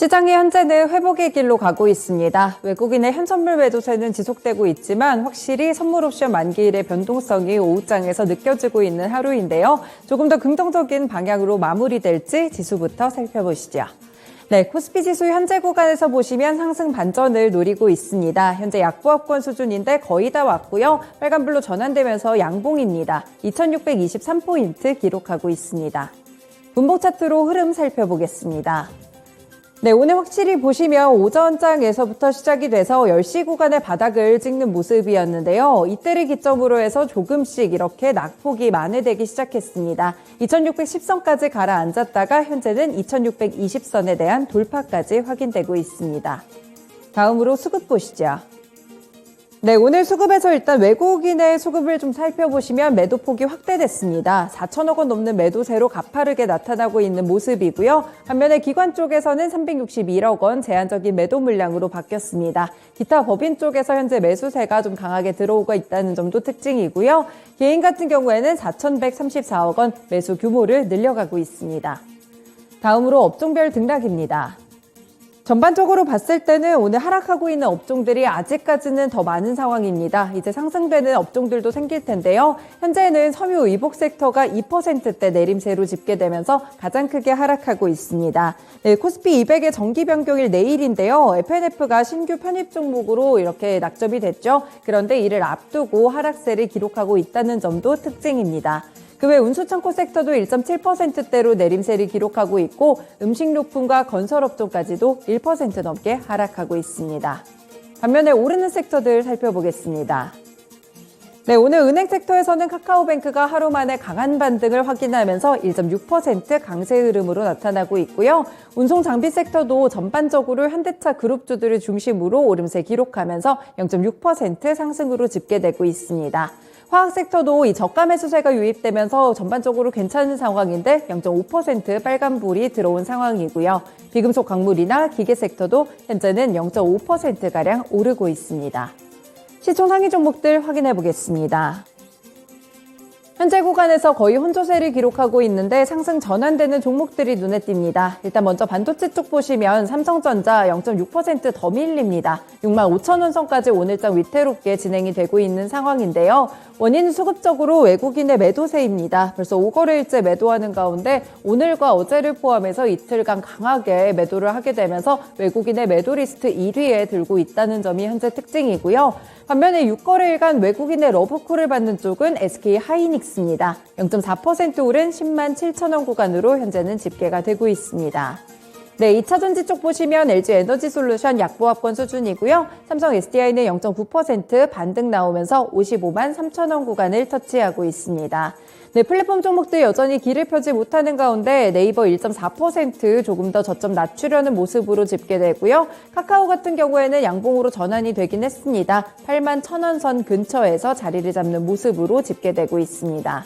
시장이 현재는 회복의 길로 가고 있습니다. 외국인의 현선물 매도세는 지속되고 있지만 확실히 선물 옵션 만기일의 변동성이 오후장에서 느껴지고 있는 하루인데요. 조금 더 긍정적인 방향으로 마무리될지 지수부터 살펴보시죠. 네, 코스피 지수 현재 구간에서 보시면 상승 반전을 노리고 있습니다. 현재 약보합권 수준인데 거의 다 왔고요. 빨간불로 전환되면서 양봉입니다. 2623포인트 기록하고 있습니다. 분봉 차트로 흐름 살펴보겠습니다. 네, 오늘 확실히 보시면 오전장에서부터 시작이 돼서 10시 구간의 바닥을 찍는 모습이었는데요. 이때를 기점으로 해서 조금씩 이렇게 낙폭이 만회되기 시작했습니다. 2610선까지 가라앉았다가 현재는 2620선에 대한 돌파까지 확인되고 있습니다. 다음으로 수급 보시죠. 네, 오늘 수급에서 일단 외국인의 수급을 좀 살펴보시면 매도폭이 확대됐습니다. 4천억 원 넘는 매도세로 가파르게 나타나고 있는 모습이고요. 반면에 기관 쪽에서는 361억 원 제한적인 매도 물량으로 바뀌었습니다. 기타 법인 쪽에서 현재 매수세가 좀 강하게 들어오고 있다는 점도 특징이고요. 개인 같은 경우에는 4,134억 원 매수 규모를 늘려가고 있습니다. 다음으로 업종별 등락입니다. 전반적으로 봤을 때는 오늘 하락하고 있는 업종들이 아직까지는 더 많은 상황입니다. 이제 상승되는 업종들도 생길 텐데요. 현재는 섬유 의복 섹터가 2%대 내림세로 집계되면서 가장 크게 하락하고 있습니다. 네, 코스피 200의 정기 변경일 내일인데요. FNF가 신규 편입 종목으로 이렇게 낙점이 됐죠. 그런데 이를 앞두고 하락세를 기록하고 있다는 점도 특징입니다. 그 외 운수창고 섹터도 1.7%대로 내림세를 기록하고 있고 음식료품과 건설업종까지도 1% 넘게 하락하고 있습니다. 반면에 오르는 섹터들 살펴보겠습니다. 네, 오늘 은행 섹터에서는 카카오뱅크가 하루 만에 강한 반등을 확인하면서 1.6% 강세 흐름으로 나타나고 있고요. 운송 장비 섹터도 전반적으로 현대차 그룹주들을 중심으로 오름세 기록하면서 0.6% 상승으로 집계되고 있습니다. 화학 섹터도 이 저가 매수세가 유입되면서 전반적으로 괜찮은 상황인데 0.5% 빨간불이 들어온 상황이고요. 비금속 광물이나 기계 섹터도 현재는 0.5%가량 오르고 있습니다. 시총 상위 종목들 확인해 보겠습니다. 현재 구간에서 거의 혼조세를 기록하고 있는데 상승 전환되는 종목들이 눈에 띕니다. 일단 먼저 반도체 쪽 보시면 삼성전자 0.6% 더 밀립니다. 65,000원 선까지 오늘장 위태롭게 진행이 되고 있는 상황인데요. 원인은 수급적으로 외국인의 매도세입니다. 벌써 5거래일째 매도하는 가운데 오늘과 어제를 포함해서 이틀간 강하게 매도를 하게 되면서 외국인의 매도 리스트 1위에 들고 있다는 점이 현재 특징이고요. 반면에 6거래일간 외국인의 러브콜을 받는 쪽은 SK 하이닉스입니다. 0.4% 오른 10만 7천원 구간으로 현재는 집계가 되고 있습니다. 네, 2차전지 쪽 보시면 LG 에너지솔루션 약보합권 수준이고요. 삼성 SDI는 0.9% 반등 나오면서 55만 3천원 구간을 터치하고 있습니다. 네, 플랫폼 종목들 여전히 길을 펴지 못하는 가운데 네이버 1.4% 조금 더 저점 낮추려는 모습으로 집계되고요. 카카오 같은 경우에는 양봉으로 전환이 되긴 했습니다. 8만 1,000원 선 근처에서 자리를 잡는 모습으로 집계되고 있습니다.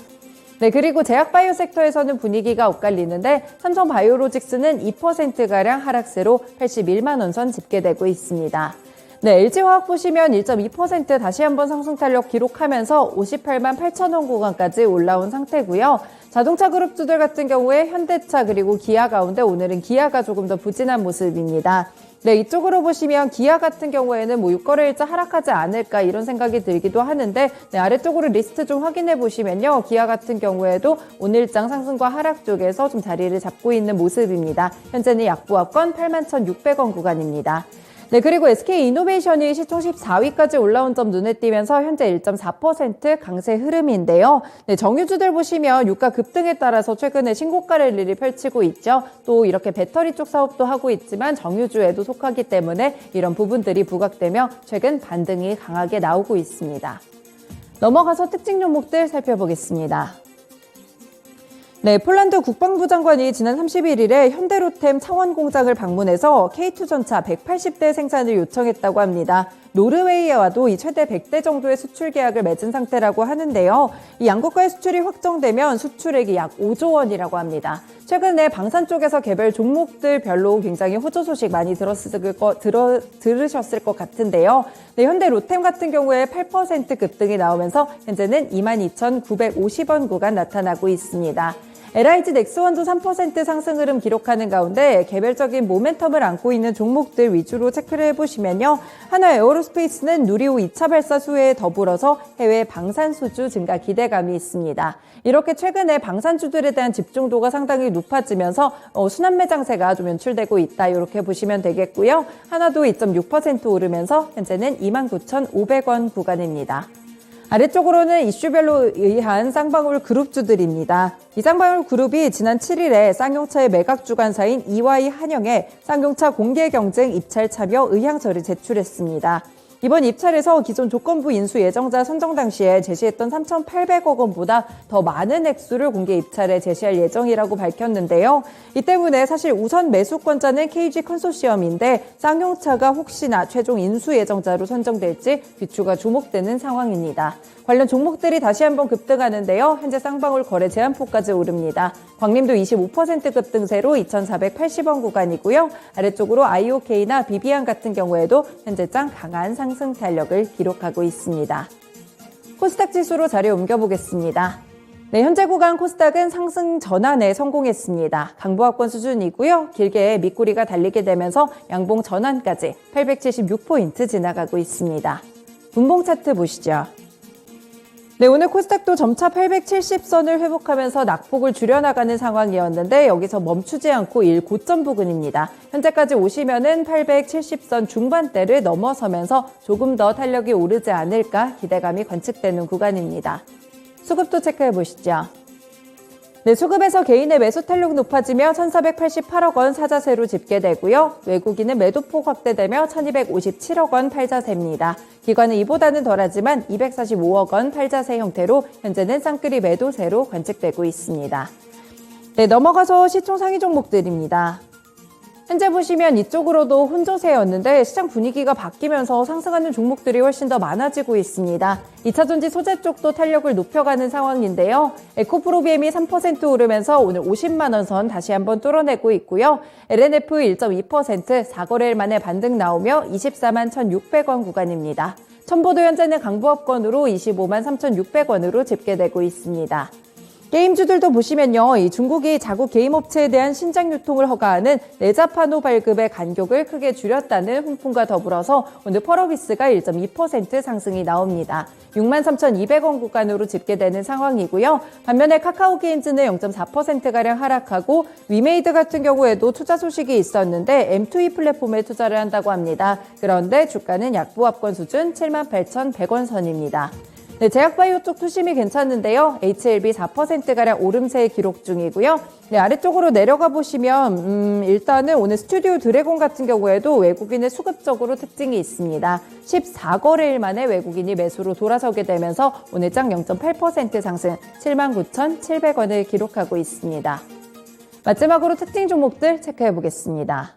네, 그리고 제약바이오 섹터에서는 분위기가 엇갈리는데 삼성바이오로직스는 2%가량 하락세로 81만 원 선 집계되고 있습니다. 네, LG화학 보시면 1.2% 다시 한번 상승 탄력 기록하면서 58만 8천원 구간까지 올라온 상태고요. 자동차 그룹주들 같은 경우에 현대차 그리고 기아 가운데 오늘은 기아가 조금 더 부진한 모습입니다. 네, 이쪽으로 보시면 기아 같은 경우에는 6거래일째 하락하지 않을까 이런 생각이 들기도 하는데 네, 아래쪽으로 리스트 좀 확인해 보시면요. 기아 같은 경우에도 오늘장 상승과 하락 쪽에서 좀 자리를 잡고 있는 모습입니다. 현재는 약보합권 81,600원 구간입니다. 네, 그리고 SK이노베이션이 시총 14위까지 올라온 점 눈에 띄면서 현재 1.4% 강세 흐름인데요. 네, 정유주들 보시면 유가 급등에 따라서 최근에 신고가 랠리를 펼치고 있죠. 또 이렇게 배터리 쪽 사업도 하고 있지만 정유주에도 속하기 때문에 이런 부분들이 부각되며 최근 반등이 강하게 나오고 있습니다. 넘어가서 특징 종목들 살펴보겠습니다. 네, 폴란드 국방부 장관이 지난 31일에 현대로템 창원 공장을 방문해서 K2전차 180대 생산을 요청했다고 합니다. 노르웨이와도 이 최대 100대 정도의 수출 계약을 맺은 상태라고 하는데요. 이 양국과의 수출이 확정되면 수출액이 약 5조 원이라고 합니다. 최근에 방산 쪽에서 개별 종목들별로 굉장히 호조 소식 많이 들으셨을 것 같은데요. 네, 현대 로템 같은 경우에 8% 급등이 나오면서 현재는 22,950원 구간 나타나고 있습니다. LIG 넥스원도 3% 상승 흐름 기록하는 가운데 개별적인 모멘텀을 안고 있는 종목들 위주로 체크를 해보시면요. 하나 에어로스페이스는 누리호 2차 발사 수혜에 더불어서 해외 방산 수주 증가 기대감이 있습니다. 이렇게 최근에 방산주들에 대한 집중도가 상당히 높아지면서 순환 매장세가 좀 연출되고 있다. 이렇게 보시면 되겠고요. 하나도 2.6% 오르면서 현재는 29,500원 구간입니다. 아래쪽으로는 이슈별로 의한 쌍방울 그룹주들입니다. 이 쌍방울 그룹이 지난 7일에 쌍용차의 매각 주관사인 EY 한영에 쌍용차 공개 경쟁 입찰 참여 의향서를 제출했습니다. 이번 입찰에서 기존 조건부 인수 예정자 선정 당시에 제시했던 3,800억 원보다 더 많은 액수를 공개 입찰에 제시할 예정이라고 밝혔는데요. 이 때문에 사실 우선 매수권자는 KG 컨소시엄인데 쌍용차가 혹시나 최종 인수 예정자로 선정될지 귀추가 주목되는 상황입니다. 관련 종목들이 다시 한번 급등하는데요. 현재 쌍방울 거래 제한폭까지 오릅니다. 광림도 25% 급등세로 2,480원 구간이고요. 아래쪽으로 IOK나 비비안 같은 경우에도 현재장 강한 상승 탄력을 기록하고 있습니다. 코스닥 지수로 자리 옮겨보겠습니다. 네, 현재 구간 코스닥은 상승 전환에 성공했습니다. 강보합권 수준이고요. 길게 밑꼬리가 달리게 되면서 양봉 전환까지 876포인트 지나가고 있습니다. 분봉 차트 보시죠. 네, 오늘 코스닥도 점차 870선을 회복하면서 낙폭을 줄여나가는 상황이었는데 여기서 멈추지 않고 고점 부근입니다. 현재까지 오시면은 870선 중반대를 넘어서면서 조금 더 탄력이 오르지 않을까 기대감이 관측되는 구간입니다. 수급도 체크해 보시죠. 네, 수급에서 개인의 매수 탄력 높아지며 1,488억 원 사자세로 집계되고요. 외국인은 매도폭 확대되며 1,257억 원 팔자세입니다. 기관은 이보다는 덜하지만 245억 원 팔자세 형태로 현재는 쌍끌이 매도세로 관측되고 있습니다. 네, 넘어가서 시총 상위 종목들입니다. 현재 보시면 이쪽으로도 혼조세였는데 시장 분위기가 바뀌면서 상승하는 종목들이 훨씬 더 많아지고 있습니다. 2차전지 소재 쪽도 탄력을 높여가는 상황인데요. 에코프로비엠이 3% 오르면서 오늘 50만 원 선 다시 한번 뚫어내고 있고요. LNF 1.2% 4거래일 만에 반등 나오며 24만 1,600원 구간입니다. 첨보도 현재는 강보합권으로 25만 3,600원으로 집계되고 있습니다. 게임주들도 보시면요. 이 중국이 자국 게임 업체에 대한 신작 유통을 허가하는 내자판호 발급의 간격을 크게 줄였다는 훈풍과 더불어서 오늘 펄어비스가 1.2% 상승이 나옵니다. 63,200원 구간으로 집계되는 상황이고요. 반면에 카카오게임즈는 0.4%가량 하락하고 위메이드 같은 경우에도 투자 소식이 있었는데 M2E 플랫폼에 투자를 한다고 합니다. 그런데 주가는 약보합권 수준 78,100원 선입니다. 네, 제약바이오 쪽 투심이 괜찮은데요. HLB 4%가량 오름세 기록 중이고요. 네, 아래쪽으로 내려가 보시면 일단은 오늘 스튜디오 드래곤 같은 경우에도 외국인의 수급적으로 특징이 있습니다. 14거래일 만에 외국인이 매수로 돌아서게 되면서 오늘 장 0.8% 상승 79,700원을 기록하고 있습니다. 마지막으로 특징 종목들 체크해 보겠습니다.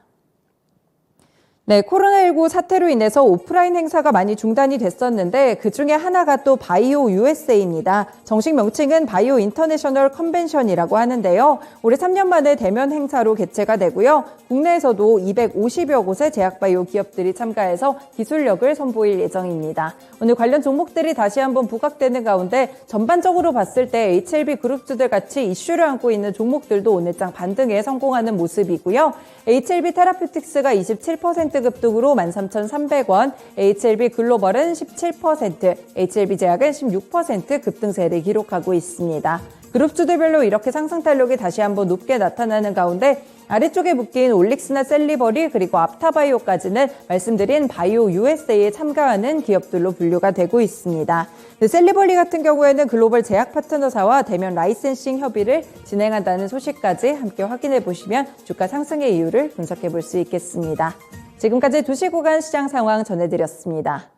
네, 코로나19 사태로 인해서 오프라인 행사가 많이 중단이 됐었는데 그중에 하나가 또 바이오 USA입니다. 정식 명칭은 바이오 인터내셔널 컨벤션이라고 하는데요. 올해 3년 만에 대면 행사로 개최가 되고요. 국내에서도 250여 곳의 제약바이오 기업들이 참가해서 기술력을 선보일 예정입니다. 오늘 관련 종목들이 다시 한번 부각되는 가운데 전반적으로 봤을 때 HLB 그룹주들 같이 이슈를 안고 있는 종목들도 오늘장 반등에 성공하는 모습이고요. HLB 테라퓨틱스가 27% 급등으로 13,300원, HLB 글로벌은 17%, HLB 제약은 16% 급등세를 기록하고 있습니다. 그룹주들별로 이렇게 상승 탄력이 다시 한번 높게 나타나는 가운데 아래쪽에 묶인 올릭스나 셀리버리 그리고 앞타바이오까지는 말씀드린 바이오 USA에 참가하는 기업들로 분류가 되고 있습니다. 셀리버리 같은 경우에는 글로벌 제약 파트너사와 대면 라이센싱 협의를 진행한다는 소식까지 함께 확인해 보시면 주가 상승의 이유를 분석해 볼 수 있겠습니다. 지금까지 2시 구간 시장 상황 전해드렸습니다.